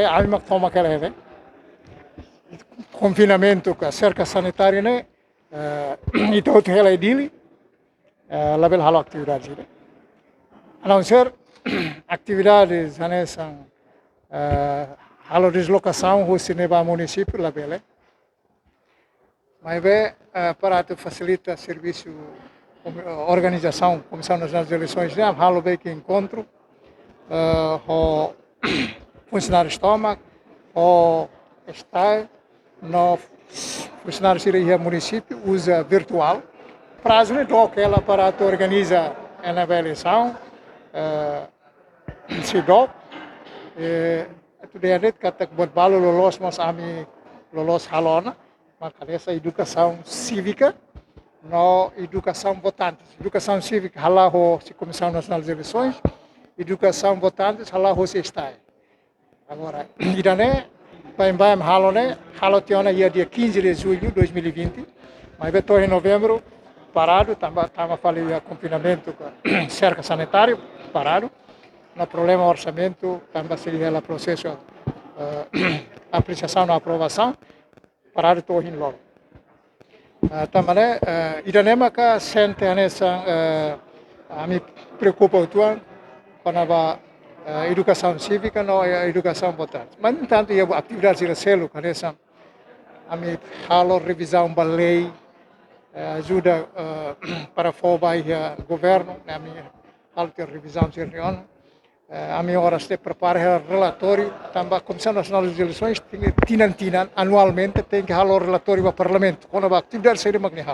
Alma toma aquela né? Confinamento com a cerca sanitária né? Então ela é dele, label halo atividade né? A não ser atividades nessa halo deslocação o cinema município label né? Mas para facilitar serviço organização Comissão Nacional de Eleições né? Halo bem que encontro o funcionário estômago o está no funcionário de município usa virtual prazo né que ela para organiza a eleição se do tu dia net kata buat balu lolos mas ami lolos halona maka essa educação cívica no educação votantes educação cívica halahu se Comissão Nacional de Eleições educação votantes halahu se está agora irane Paimbam halo tiona dia 15 de julho de 2020, mas veio em novembro parado, estava falando confinamento, cerca sanitário parado, no problema orçamento, também seria o processo aplicação na aprovação, parado todo em logo. Também iranema que sente nessa a me preocupa o tuan quando educação cívica não é educação votante. Mas, no entanto, a atividade de selo, que essa a me halo revisão da lei, ajuda para formar o governo, a minha halo de revisão de reunião, a minha hora se prepara o relatório, também a Comissão Nacional de Eleições, anualmente, tem que halo relatório para o Parlamento, quando a atividade seria magnífica.